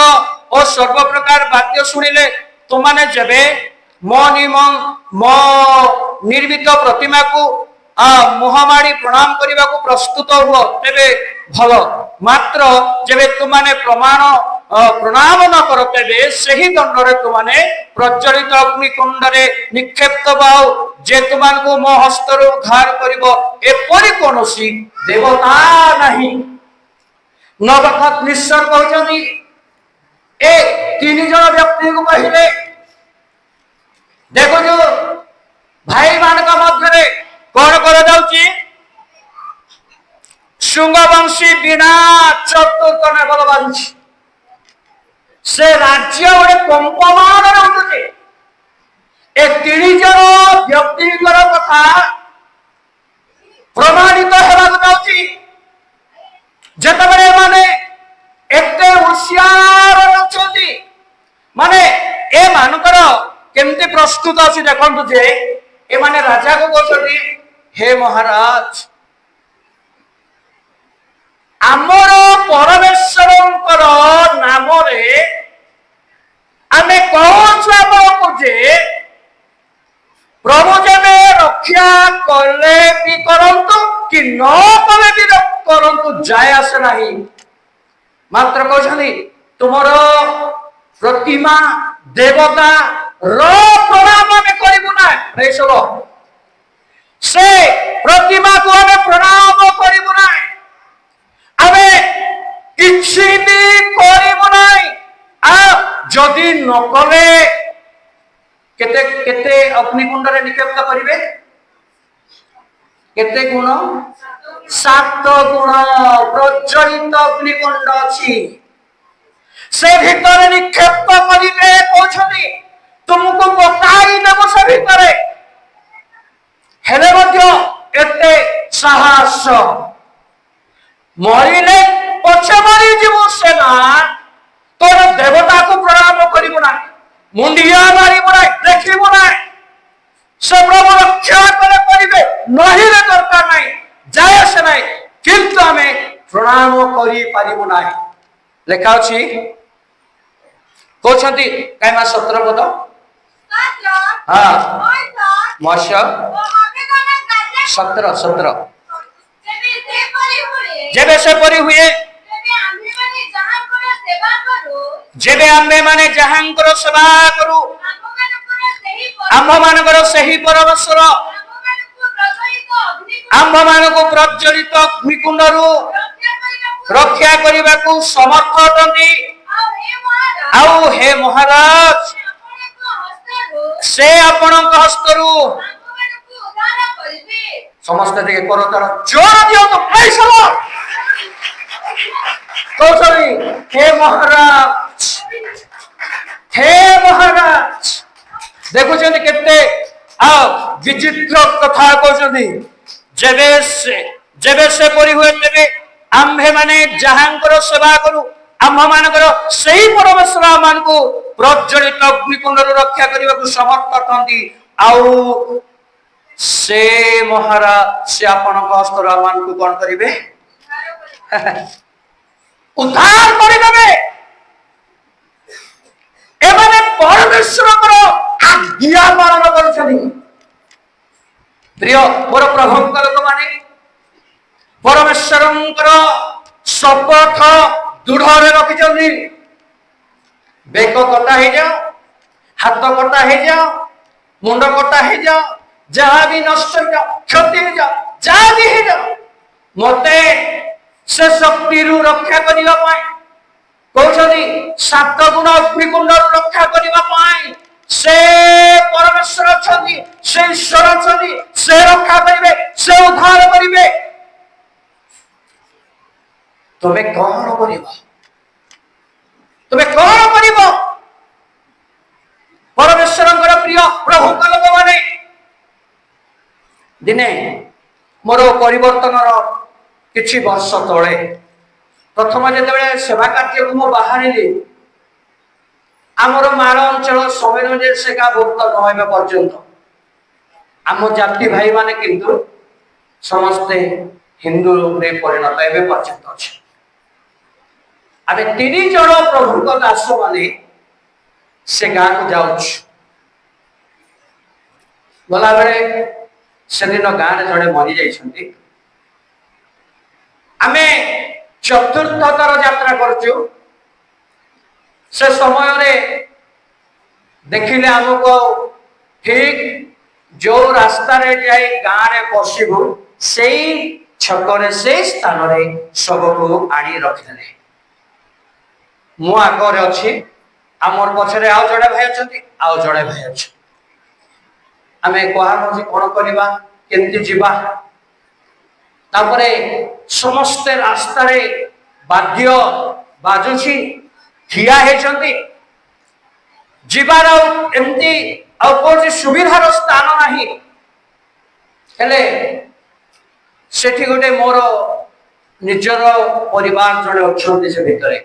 ଓ ସର୍ବପ୍ରକାର ବାଦ୍ୟ ଶୁଣିଲେ ତୁମାନେ ଯେବେ ମୋ ନିର୍ମିତ ପ୍ରତିମାକୁ ମୁହଁମାଡ଼ି ପ୍ରଣାମ କରିବାକୁ ପ୍ରସ୍ତୁତ ହୁଅ, ତେବେ ଭଲ। ମାତ୍ର ଯେବେ ତୁମାନେ ପ୍ରଣାମ ନ କର, ତେବେ ସେହି ଦଣ୍ଡରେ ତୁମାନେ ପ୍ରଜ୍ୱଳିତ ଅଗ୍ନିକୁଣ୍ଡରେ ନିକ୍ଷେପ୍ତ ହେଉ, ଯେ ତୁମାନଙ୍କୁ ମୋ ହସ୍ତରୁ ଉଦ୍ଧାର କରିବ। ଏପରି କୌଣସି ଦେବତା ନାହିଁ। ନବୁକଦ୍ନେସର କହୁଛନ୍ତି, ଏ 3 ଜଣ ବ୍ୟକ୍ତିଙ୍କୁ କହିଲେ, ଦେଖୁଛୁ ଭାଇମାନଙ୍କ ମଧ୍ୟରେ କଣ କରାଯାଉଛି? ଶୃଙ୍ଗ, ବଂଶୀ, ବୀଣା, ଚତୁର୍ଥ ନେବଲ ବାଜୁଛି। ସେ ରାଜ୍ୟ ଗୋଟେ କମ୍ପମାନରେ ଉଠୁଛି। ଏ 3 ଜଣ ବ୍ୟକ୍ତିଙ୍କର କଥା ପ୍ରମାଣିତ ହେବାକୁ ଯାଉଛି। ଯେତେବେଳେ ଏମାନେ ଏତେ ହୁସିଆର ଅଛନ୍ତି, ମାନେ ଏମାନଙ୍କର କେମିତି ପ୍ରସ୍ତୁତ ଅଛି ଦେଖନ୍ତୁ। ଯେ ଏମାନେ ରାଜାକୁ କହୁଛନ୍ତି, ହେ ମହାରାଜ, ଆମର ପରମେଶ୍ୱରଙ୍କର ନାମରେ ଆମେ କହୁଛୁ ଆପଣଙ୍କୁ ଯେ ପ୍ରଭୁ ଯେବେ ରକ୍ଷା କଲେ ବି କରନ୍ତୁ, କି ନ କଲେ ବି କରନ୍ତୁ, ଯାଏ ଆସେ ନାହିଁ। ମାତ୍ର କହୁଛନ୍ତି ତୁମର ପ୍ରତିମା ଦେବତା ର ପ୍ରଣାମ ଆମେ କରିବୁ ନା। ସେ ପ୍ରତିମାକୁ ଆମେ ପ୍ରଣାମ କରିବୁ ନାହିଁ, ଆମେ କିଛି ବି କରିବୁ ନାହିଁ। ଆଉ ଯଦି ନ କଲେ କେତେ କେତେ ଅଗ୍ନିକୁଣ୍ଡରେ ନିକ୍ଷେପ କରିବେ? କେତେ ଗୁଣ? 7 ଗୁଣ ପ୍ରଜ୍ୱଳିତ ଅଗ୍ନିକୁଣ୍ଡ ଅଛି, ସେ ଭିତରେ ନିକ୍ଷେପ କରିବେ। କହୁଛନ୍ତି ତୁମକୁ ପକାଇ ଦେବ ସେ ଭିତରେ। ହେଲେ ମଧ୍ୟ ଏତେ ସାହସ, ମରିଲେ ପଛେ ମରିଯିବୁ, ସେନା ତୋର ଦେବତାକୁ ପ୍ରଣାମ କରିବୁ ନାହିଁ, ମୁଣ୍ଡିଆ ମାରିବୁ ନାହିଁ, ଦେଖିବୁ ନାହିଁ। ସେ ପ୍ରଭୁ ରକ୍ଷା କଲେ କରିବେ, ନହେଲେ ଦରକାର ନାହିଁ, ଯାଏ ଆସେ ନାହିଁ, କିନ୍ତୁ ଆମେ ପ୍ରଣାମ କରିପାରିବୁ ନାହିଁ। ଲେଖା ଅଛି कहते कहीं 17 पद हाँ मत्स्य 17 जेबे से परी हुए जेबे आम्भे माने जहांकर सेवा करू आम्भ मानकर सही परमेश्वर आम्भ मान को प्रज्वलित अग्निकुंडरू रक्षा करने को समर्थ अटंती आउ हे महाराज से आपणक हस्तरू समस्त दिखे करो तार जोर दियो तो पैसा लो हे महाराज देखो केते विचित्र कथा कहते जेबे से परी हुए तेबे आम्भे माने जहांकर सेवा करू आम्भ मानकर सही परमेश्वर मान को प्रज्वलित अग्निकुंडरू रक्षा करने को समर्थ अटंती आउ से महाराज से आपणक हस्तर मान को कौन करिवे उद्धार करिदेबे एमाने परमेश्वर आज्ञा पालन करुछथि प्रिय मोर प्रभुंकर लोक माने परमेश्वरंकर शपथ दृढ़ रखिछथि बेक कटा हो जाओ हाथ कटा हो जाओ मुंड कटा हो जाओ जहां भी नष्ट हो जाओ क्षति हो जाओ जहां भी हो जाओ मते से शक्ति रक्षा करने कहते 7 गुण अग्निकुंड रक्षा करने से परमेश्वर अच्छी से ईश्वर अच्छी से रक्षा करेंगे से उद्धार करेंगे तुम्हें कौन कर परमेश्वर प्रिय प्रभु लोक माने दिने मोर परिवर्तन किछि वर्ष तले प्रथम जिते सेवा कार्य को बाहरी आमर माड़ अंचल संवेदनशील शिक्षाभुक्त नहबा पर्यंत आम जाति भाई माने किंतु समस्ते हिंदू रे परिणत एवं पर्यंत अच्छे आमे 3 जन प्रभु दास माने से गाँ को जाऊँ गला बेले से दिन गाँव जड़े मरी जाइछंती आमे चतुर्थ थर यात्रा करचु से समय रे देखिले हमको ठीक जो रास्ता रे जाई गाँ रे पशिबु सेई छकरे से स्थान रे सब को आनी रखिले मु आगर अछि आमर पछरे आउ जड़े भाई अछंती आउ जड़े भाई अछि आमे कोहार जे कोन करबा केमति जीवा तापरे समस्ते रास्ता रे बाध्य बाजुछि ठिया हेचंती जीवार एमती आ कोन सुविधार स्थान नाही हेले सेठी गोटे मोर निजर परिवार जड़े अछंती से भितरे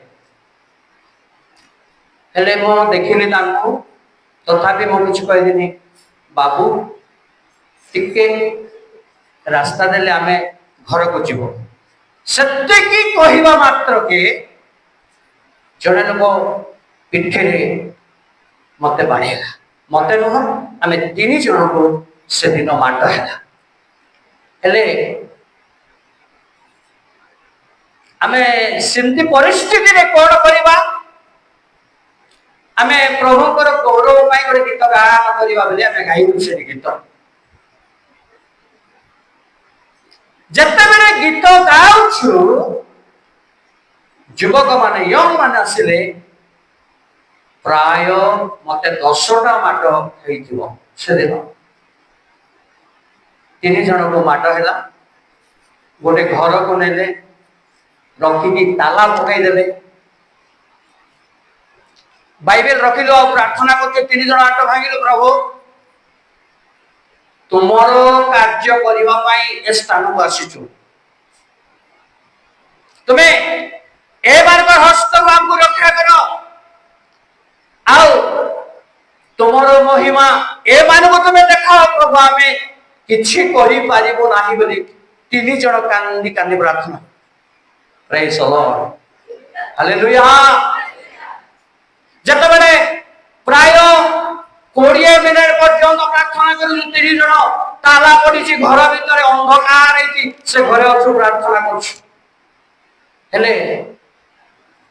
हेले मो देखिली तांको तथापि मो किछ कहि दिनी बाबू टिके रास्ता देले आमे घर को जीव सत्य की कहवा मात्र के जड़े लोक पिठे मत बाढ़ेगा मत नुह आम 3 जन को से दिन माट है आम सेमती परिस्थिति रे कौन करवा आम प्रभुंर गौरव गोटे गीत गान करवा बेले आम गाइबू से गीत जिते गीत गाउछु युवक माने यंग माने आसिले प्राय मते 10टा माट हेइथिबो से दिन 3 जन को माट हैला गोटे घर को नेले रखिकी ताला पकाई देले बाइबल रखिलो प्रार्थना करके 3 जन आट भांगिलो प्रभु तुमर कार्य करबा पई ए स्थान को आसीछु तुम्हें ए बार हस्त हमको रक्षा करो आओ तुमर महिमा ए मान को तुम्हें देखाओ प्रभु आमे किछि करि पारिबो नाही बोली 3 जन कांदी कांदी प्रार्थना प्रेज द लॉर्ड हालेलुया যেতবেলে প্রায় 20 মিনিট পর্যন্ত প্রার্থনা করছি, 3 জন তালা পড়িছি, ঘর ভিতরে অন্ধকার হয়েছি, সে ঘরে অছু প্রার্থনা করছি। ହେଲେ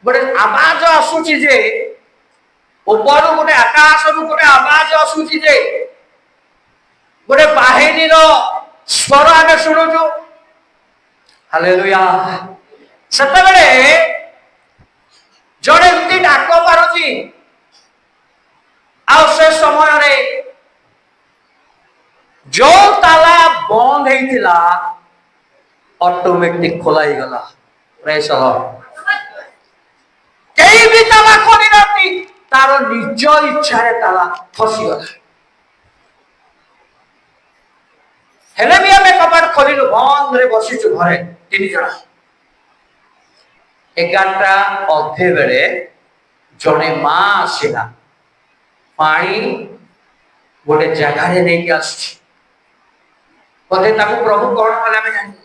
ଗୋଟେ ଆବାଜ ଆସୁଛି ଯେ ଉପରୁ ଗୋଟେ ଆକାଶରୁ ଗୋଟେ ଆବାଜ ଆସୁଛି ଯେ ଗୋଟେ ବାହିନୀର ସ୍ୱର ଆମେ ଶୁଣୁଛୁ। ହାଲେଲୁୟା। ସେତେବେଳେ ଜଣେ ଏମିତି ଡାକ ପାରୁଛି, ଆଉ ସେ ସମୟରେ ଯୋଉ ତାଲା ବନ୍ଦ ହେଇଥିଲା ଅଟୋମେଟିକ ଖୋଲା ହେଇଗଲା। ପ୍ରେଜ୍ ଦ ଲର୍ଡ। କେହି ବି ତାଲା ଖୋଲି ନାହାନ୍ତି, ତାର ନିଜ ଇଚ୍ଛାରେ ତାଲା ଫସିଗଲା। ହେଲେ ବି ଆମେ କବାଟ ଖୋଲିଲୁ, ବନ୍ଦରେ ବସିଛୁ ଘରେ 3 ଜଣ। 11ଟା ଅଧେ ବେଳେ ଜଣେ ମା ଆସିଲା, ପାଣି ଗୋଟେ ଜାଗାରେ ନେଇକି ଆସୁଛି। ବୋଧେ ତାକୁ ପ୍ରଭୁ କଣ କଲେ ଆମେ ଜାଣିଛୁ।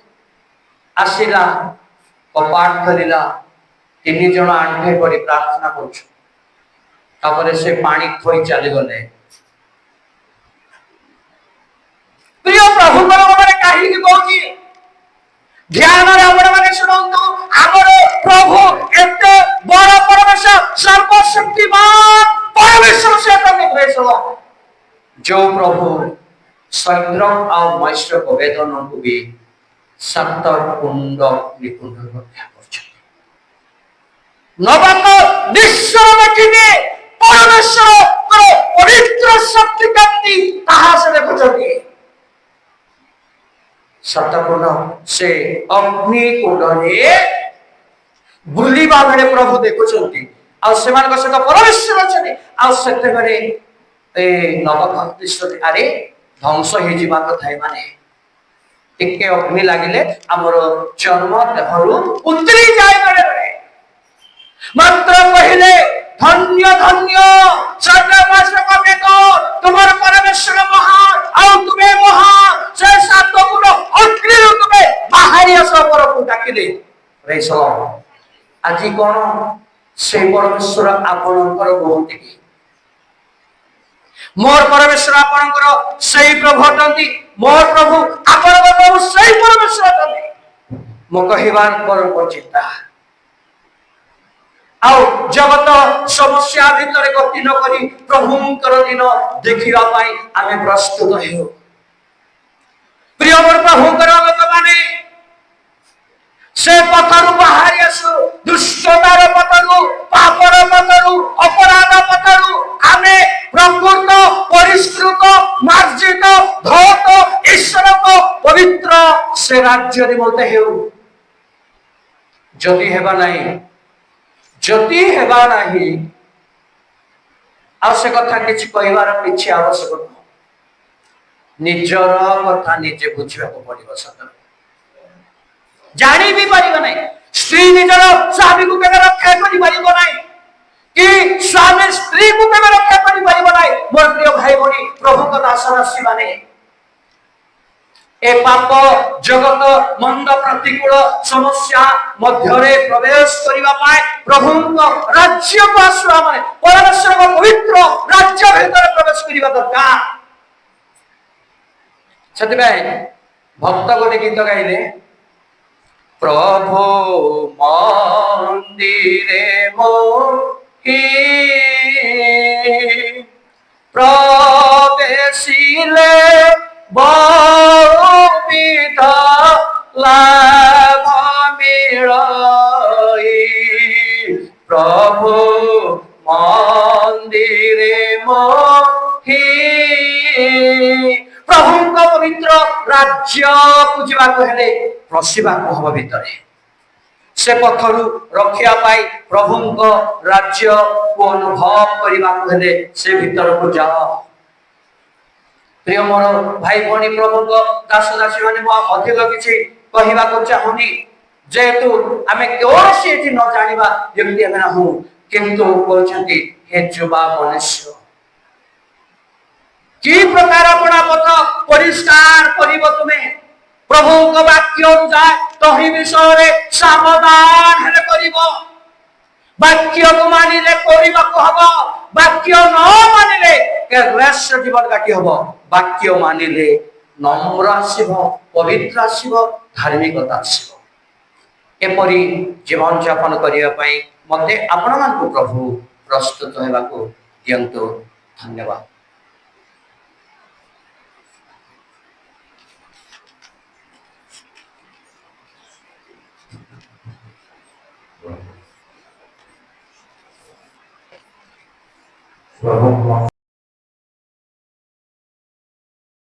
ଆସିଲା, କବାଟ ଖୋଲିଲା, 3 ଜଣ ଆଣ୍ଠେ ପଡ଼ି ପ୍ରାର୍ଥନା କରୁଛୁ। ତାପରେ ସେ ପାଣି ଥୋଇ ଚାଲିଗଲେ। ପ୍ରିୟ ପ୍ରଭୁଙ୍କର ମନରେ କାହିଁକି କହୁଛି, ଧ୍ୟାନରେ ଆପଣମାନେ ଶୁଣନ୍ତୁ। ଆମର ପ୍ରଭୁ ଏତେ ବଡ଼ ପରମେଶ୍ୱର, ସର୍ବଶକ୍ତିମାନ ପରମେଶ୍ୱର ସେ ପ୍ରେଷଣ, ଯୋଉ ପ୍ରଭୁ ସୈନ୍ଦ୍ର ଆଉ ମୈଶ୍ରକ ବେଦନକୁ ବି 7 କୁଣ୍ଡ ନିକୁଣ୍ଡ ରକ୍ଷା କରୁଛନ୍ତି। ନବାକ ନିଶ୍ଚୟ ଦେଖିବେ ପରମେଶ୍ୱରଙ୍କର ପବିତ୍ର ଶକ୍ତି କେମିତି ତାହା ସେ ଦେଖୁଛନ୍ତି। 7 କୁଣ୍ଡ ସେ ଅଗ୍ନି କୁଣ୍ଡରେ ବୁଲିବା ବେଳେ ପ୍ରଭୁ ଦେଖୁଛନ୍ତି, ଆଉ ସେମାନଙ୍କ ସହିତ ପରମେଶ୍ୱର ଅଛନ୍ତି। ଆଉ ସେତେବେଳେ ଏ ନବଘନିଷ୍ଠ ଆରେ ଧ୍ୱଂସ ହେଇଯିବା କଥା, ଏମାନେ ଟିକେ ଅଗ୍ନି ଲାଗିଲେ ଆମର ଚର୍ମ ଦେହରୁ ଉତରି ଯାଏ ବେଳେ ବେଳେ। ମାତ୍ର କହିଲେ ଧନ୍ୟ ଧନ୍ୟ ତୁମର ପରମେଶ୍ୱର ମହାନ, ଆଉ ତୁମେ ମହାନ। ସେ 7 ଗୁଣ ଅଗ୍ନିରୁ ତୁମେ ବାହାରି ଆସ ପରକୁ ଡାକିଲେ। ପ୍ରେଜ୍ ଦ ଲର୍ଡ। ଆଜି କଣ ସେ ପରମେଶ୍ୱର ଆପଣଙ୍କର ନୁହନ୍ତି କି? ମୋର ପରମେଶ୍ୱର ଆପଣଙ୍କର ସେଇ ପ୍ରଭୁ ଅଟନ୍ତି। ମୋର ପ୍ରଭୁ ଆପଣଙ୍କ ପ୍ରଭୁ ସେଇ ପରମେଶ୍ୱର ଅଟନ୍ତି। ମୁଁ କହିବାର ପରମ ଚିନ୍ତା, ଆଉ ଜଗତ ସମସ୍ୟା ଭିତରେ ଗତି ନ କରି ପ୍ରଭୁଙ୍କର ଦିନ ଦେଖିବା ପାଇଁ ଆମେ ପ୍ରସ୍ତୁତ ହେଉ। ପ୍ରିୟ ମୋର ପ୍ରଭୁଙ୍କର ଲୋକମାନେ, ସେ ପଥରୁ ବାହାରି ଆସୁ, ଦୁଷ୍ଟତାର ପଥରୁ, ପାପର ପଥରୁ, ଅପରାଧ ପଥରୁ ଆମେ ପ୍ରକୃତ ପରିଷ୍କୃତ ମାର୍ଜିତ ଧୌତ ଈଶ୍ୱରଙ୍କ ପବିତ୍ର ସେ ରାଜ୍ୟ ନିମନ୍ତେ ହେଉ। ଯଦି ହେବା ନାହିଁ, ଯଦି ହେବା ନାହିଁ, ଆଉ ସେ କଥା କିଛି କହିବାର କିଛି ଆବଶ୍ୟକ ନୁହଁ। ନିଜର କଥା ନିଜେ ବୁଝିବାକୁ ପଡିବ। ସତରେ ଜାଣି ବି ପାରିବ ନାହିଁ। ସ୍ତ୍ରୀ ନିଜର ସ୍ୱାମୀକୁ କେବେ ରକ୍ଷା କରିପାରିବ ନାହିଁ, କି ସ୍ୱାମୀ ସ୍ତ୍ରୀକୁ କେବେ ରକ୍ଷା କରିପାରିବ ନାହିଁ। ମୋର ପ୍ରିୟ ଭାଇ ଭଉଣୀ, ପ୍ରଭୁଙ୍କ ଦାସଦାସୀ ମାନେ, ଏ ପାପ ଜଗତ ମନ୍ଦ ପ୍ରତିକୂଳ ସମସ୍ୟା ମଧ୍ୟରେ ପ୍ରବେଶ କରିବା ପାଇଁ ପ୍ରଭୁଙ୍କ ରାଜ୍ୟକୁ ଆସିବା ମାନେ ପରମେଶ୍ୱରଙ୍କ ପବିତ୍ର ରାଜ୍ୟ ଭିତରେ ପ୍ରବେଶ କରିବା ଦରକାର। ସେଥିପାଇଁ ଭକ୍ତ ଗୋଟେ ଗୀତ ଗାଇଲେ, ପ୍ରଭୁ ମନ୍ଦିରେ ମୋହି ପ୍ରବେଶିଲେ ବହୁବିଧ ଲାଭ ମିଳଇ। ପ୍ରଭୁ ମନ୍ଦିରେ ମୋହି, ପ୍ରଭୁଙ୍କ ପବିତ୍ର ରାଜ୍ୟକୁ ଯିବାକୁ ହେଲେ ପଶିବାକୁ ହବ ଭିତରେ। ସେ ପଥରୁ ରଖିବା ପାଇଁ ପ୍ରଭୁଙ୍କ ରାଜ୍ୟକୁ ଅନୁଭବ କରିବାକୁ ହେଲେ ସେ ଭିତରକୁ ଯାଅ। ପ୍ରିୟ ମୋର ଭାଇ ଭଉଣୀ, ପ୍ରଭୁଙ୍କ ଦାସଦାସୀ ମାନେ, ମୁଁ ଅଧିକ କିଛି କହିବାକୁ ଚାହୁଁନି, ଯେହେତୁ ଆମେ କୌଣସି ଏଠି ନ ଜାଣିବା ଯେମିତି ଆମେ ନାହୁଁ। କିନ୍ତୁ କହୁଛନ୍ତି, ହେ ଯୁବା ମନୁଷ୍ୟ, କି ପ୍ରକାର ଆପଣ ପଥ ପରିଷ୍କାର କରିବ ତୁମେ? ପ୍ରଭୁଙ୍କ ବାକ୍ୟ ଅନୁଯାୟୀ ତହି ବିଷୟରେ ସାବଧାନ ହେଲେ କରିବ। ବାକ୍ୟକୁ ମାନିଲେ କରିବାକୁ ହବ, ବାକ୍ୟ ନ ମାନିଲେ କ୍ଲେଶ ଜୀବନ କାଟି ହବ। ବାକ୍ୟ ମାନିଲେ নম্ର ଆସିବ, ପବିତ୍ର ଆସିବ, ଧାର୍ମିକତା ଆସିବ। ଏପରି ଜୀବନ ଯାପନ କରିବା ପାଇଁ ମତେ ଆପଣମାନଙ୍କୁ ପ୍ରଭୁ ପ୍ରସ୍ତୁତ ହେବାକୁ ଦିଅନ୍ତୁ। ଧନ୍ୟବାଦ। ପ୍ରଭୁ